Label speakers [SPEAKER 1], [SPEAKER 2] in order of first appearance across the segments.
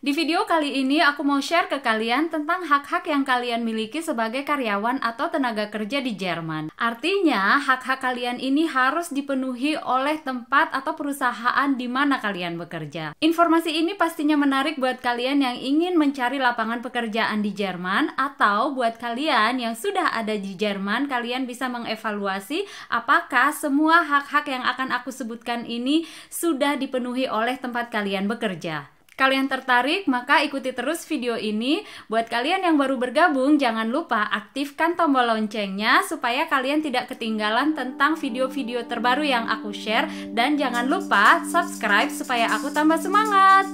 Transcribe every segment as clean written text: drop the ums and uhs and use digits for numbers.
[SPEAKER 1] Di video kali ini aku mau share ke kalian tentang hak-hak yang kalian miliki sebagai karyawan atau tenaga kerja di Jerman. Artinya, hak-hak kalian ini harus dipenuhi oleh tempat atau perusahaan di mana kalian bekerja. Informasi ini pastinya menarik buat kalian yang ingin mencari lapangan pekerjaan di Jerman, atau buat kalian yang sudah ada di Jerman, kalian bisa mengevaluasi apakah semua hak-hak yang akan aku sebutkan ini sudah dipenuhi oleh tempat kalian bekerja. Kalian tertarik? Maka ikuti terus video ini. Buat kalian yang baru bergabung, jangan lupa aktifkan tombol loncengnya supaya kalian tidak ketinggalan tentang video-video terbaru yang aku share. Dan jangan lupa subscribe supaya aku tambah semangat.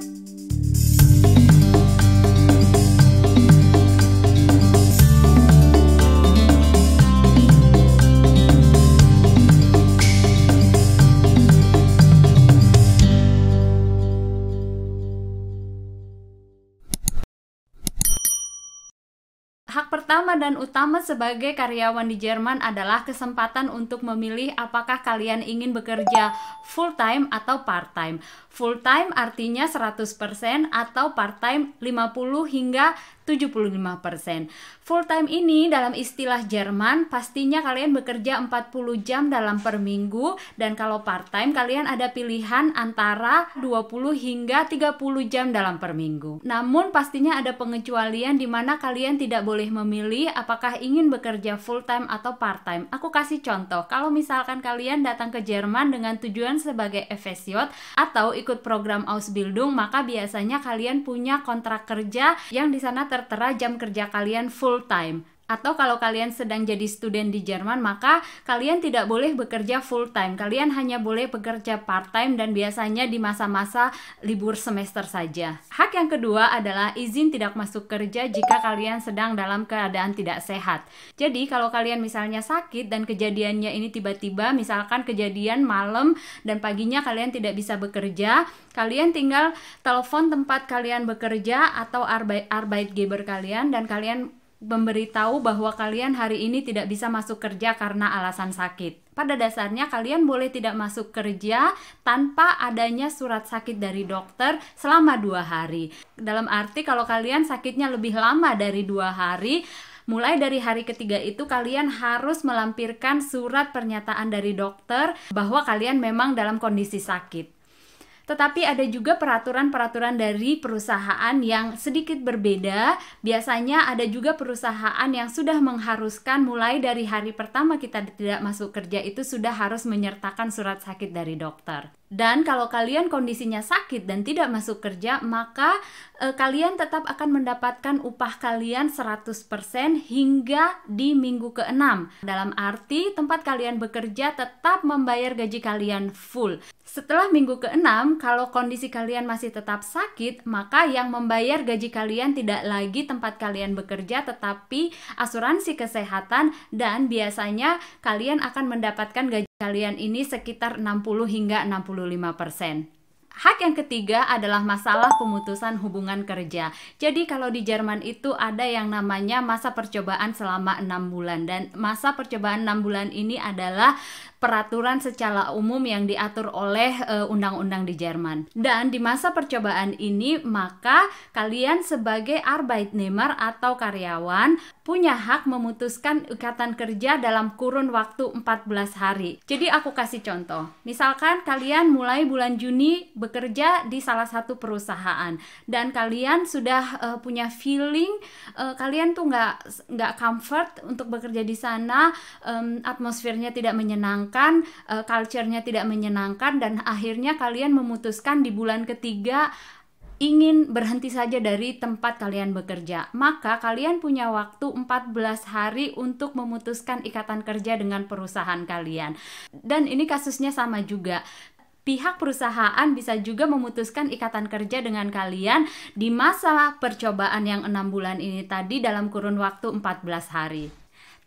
[SPEAKER 1] Hak pertama dan utama sebagai karyawan di Jerman adalah kesempatan untuk memilih apakah kalian ingin bekerja full-time atau part-time. Full-time artinya 100% atau part-time 50 hingga 75%. Full-time ini dalam istilah Jerman pastinya kalian bekerja 40 jam dalam per minggu, dan kalau part-time kalian ada pilihan antara 20 hingga 30 jam dalam per minggu. Namun pastinya ada pengecualian di mana kalian tidak boleh memilih apakah ingin bekerja full-time atau part-time. Aku kasih contoh, kalau misalkan kalian datang ke Jerman dengan tujuan sebagai FSJ atau ikut program Ausbildung, maka biasanya kalian punya kontrak kerja yang di sana tertera jam kerja kalian full time. Atau kalau kalian sedang jadi student di Jerman, maka kalian tidak boleh bekerja full time. Kalian hanya boleh bekerja part time dan biasanya di masa-masa libur semester saja. Hak yang kedua adalah izin tidak masuk kerja jika kalian sedang dalam keadaan tidak sehat. Jadi kalau kalian misalnya sakit dan kejadiannya ini tiba-tiba, misalkan kejadian malam dan paginya kalian tidak bisa bekerja, kalian tinggal telepon tempat kalian bekerja atau Arbeitgeber kalian dan kalian memberitahu bahwa kalian hari ini tidak bisa masuk kerja karena alasan sakit. Pada dasarnya kalian boleh tidak masuk kerja tanpa adanya surat sakit dari dokter selama 2 hari. Dalam arti kalau kalian sakitnya lebih lama dari 2 hari, mulai dari hari ketiga itu kalian harus melampirkan surat pernyataan dari dokter bahwa kalian memang dalam kondisi sakit. Tetapi ada juga peraturan-peraturan dari perusahaan yang sedikit berbeda. Biasanya ada juga perusahaan yang sudah mengharuskan mulai dari hari pertama kita tidak masuk kerja itu sudah harus menyertakan surat sakit dari dokter. Dan kalau kalian kondisinya sakit dan tidak masuk kerja, maka kalian tetap akan mendapatkan upah kalian 100% hingga di minggu ke-6. Dalam arti tempat kalian bekerja tetap membayar gaji kalian full. Setelah minggu ke-6, kalau kondisi kalian masih tetap sakit, maka yang membayar gaji kalian tidak lagi tempat kalian bekerja, tetapi asuransi kesehatan, dan biasanya kalian akan mendapatkan gaji kalian ini sekitar 60 hingga 65%. Hak yang ketiga adalah masalah pemutusan hubungan kerja. Jadi kalau di Jerman itu ada yang namanya masa percobaan selama 6 bulan. Dan masa percobaan 6 bulan ini adalah peraturan secara umum yang diatur oleh undang-undang di Jerman. Dan di masa percobaan ini maka kalian sebagai Arbeitnehmer atau karyawan punya hak memutuskan ikatan kerja dalam kurun waktu 14 hari. Jadi aku kasih contoh. Misalkan kalian mulai bulan Juni bekerja di salah satu perusahaan dan kalian sudah punya feeling kalian tuh nggak comfort untuk bekerja di sana, atmosfernya tidak menyenangkan, culture-nya tidak menyenangkan, dan akhirnya kalian memutuskan di bulan ketiga ingin berhenti saja dari tempat kalian bekerja. Maka kalian punya waktu 14 hari untuk memutuskan ikatan kerja dengan perusahaan kalian. Dan ini kasusnya sama juga. Pihak perusahaan bisa juga memutuskan ikatan kerja dengan kalian di masa percobaan yang 6 bulan ini tadi dalam kurun waktu 14 hari.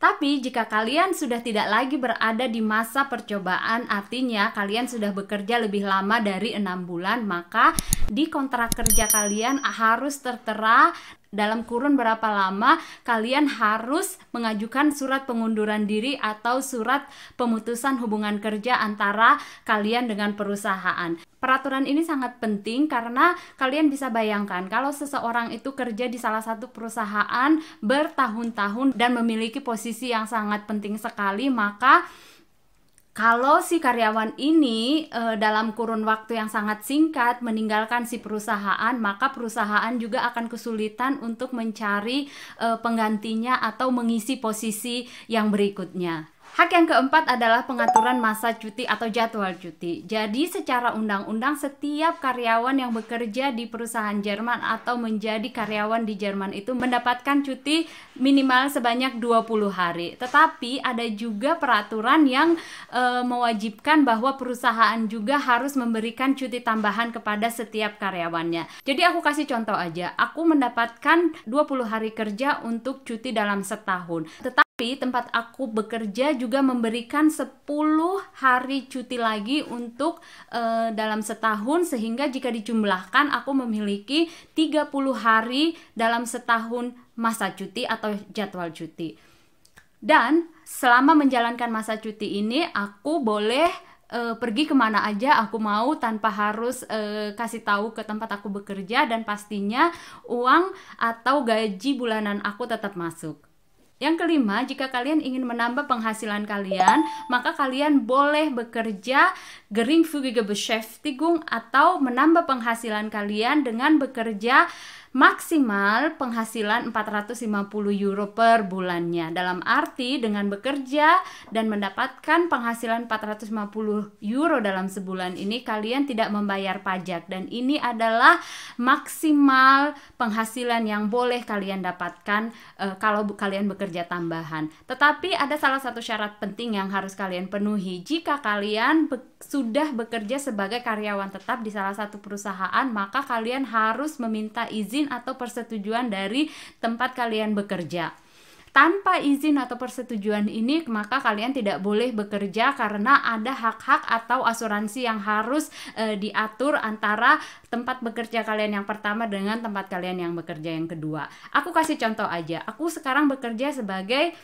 [SPEAKER 1] Tapi jika kalian sudah tidak lagi berada di masa percobaan, artinya kalian sudah bekerja lebih lama dari 6 bulan, maka di kontrak kerja kalian harus tertera dalam kurun berapa lama kalian harus mengajukan surat pengunduran diri atau surat pemutusan hubungan kerja antara kalian dengan perusahaan. Peraturan ini sangat penting karena kalian bisa bayangkan kalau seseorang itu kerja di salah satu perusahaan bertahun-tahun dan memiliki posisi yang sangat penting sekali, maka kalau si karyawan ini dalam kurun waktu yang sangat singkat meninggalkan si perusahaan, maka perusahaan juga akan kesulitan untuk mencari penggantinya atau mengisi posisi yang berikutnya. Hak yang keempat adalah pengaturan masa cuti atau jadwal cuti. Jadi secara undang-undang setiap karyawan yang bekerja di perusahaan Jerman atau menjadi karyawan di Jerman itu mendapatkan cuti minimal sebanyak 20 hari. Tetapi ada juga peraturan yang mewajibkan bahwa perusahaan juga harus memberikan cuti tambahan kepada setiap karyawannya. Jadi aku kasih contoh aja. Aku mendapatkan 20 hari kerja untuk cuti dalam setahun. Tetapi tempat aku bekerja juga memberikan 10 hari cuti lagi untuk dalam setahun, sehingga jika dijumlahkan aku memiliki 30 hari dalam setahun masa cuti atau jadwal cuti. Dan selama menjalankan masa cuti ini aku boleh pergi kemana aja aku mau tanpa harus kasih tahu ke tempat aku bekerja, dan pastinya uang atau gaji bulanan aku tetap masuk. Yang kelima, jika kalian ingin menambah penghasilan kalian, maka kalian boleh bekerja geringfügige Beschäftigung atau menambah penghasilan kalian dengan bekerja maksimal penghasilan 450 euro per bulannya. Dalam arti dengan bekerja dan mendapatkan penghasilan 450 euro dalam sebulan ini, kalian tidak membayar pajak, dan ini adalah maksimal penghasilan yang boleh kalian dapatkan kalau kalian bekerja tambahan. Tetapi ada salah satu syarat penting yang harus kalian penuhi. Jika kalian sudah bekerja sebagai karyawan tetap di salah satu perusahaan, maka kalian harus meminta izin atau persetujuan dari tempat kalian bekerja. Tanpa izin atau persetujuan ini, maka kalian tidak boleh bekerja karena ada hak-hak atau asuransi yang harus diatur antara tempat bekerja kalian yang pertama dengan tempat kalian yang bekerja yang kedua. Aku kasih contoh aja. Aku sekarang bekerja sebagai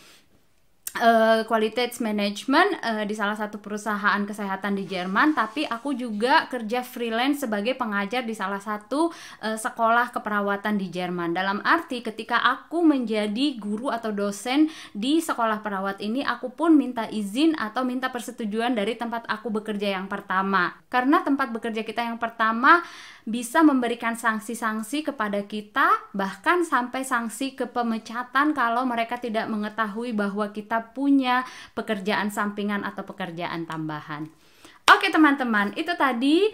[SPEAKER 1] Qualitätsmanagement di salah satu perusahaan kesehatan di Jerman, tapi aku juga kerja freelance sebagai pengajar di salah satu sekolah keperawatan di Jerman. Dalam arti ketika aku menjadi guru atau dosen di sekolah perawat ini, aku pun minta izin atau minta persetujuan dari tempat aku bekerja yang pertama. Karena tempat bekerja kita yang pertama bisa memberikan sanksi-sanksi kepada kita, bahkan sampai sanksi ke pemecatan kalau mereka tidak mengetahui bahwa kita punya pekerjaan sampingan atau pekerjaan tambahan. Oke teman-teman, itu tadi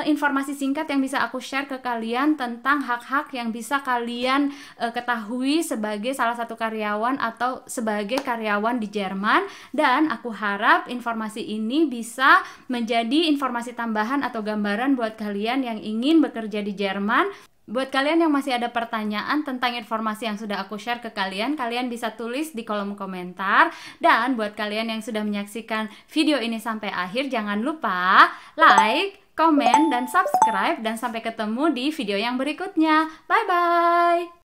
[SPEAKER 1] informasi singkat yang bisa aku share ke kalian tentang hak-hak yang bisa kalian ketahui sebagai salah satu karyawan atau sebagai karyawan di Jerman. Dan aku harap informasi ini bisa menjadi informasi tambahan atau gambaran buat kalian yang ingin bekerja di Jerman. Buat kalian yang masih ada pertanyaan tentang informasi yang sudah aku share ke kalian, kalian bisa tulis di kolom komentar. Dan buat kalian yang sudah menyaksikan video ini sampai akhir, jangan lupa like, komen, dan subscribe. Dan sampai ketemu di video yang berikutnya. Bye-bye!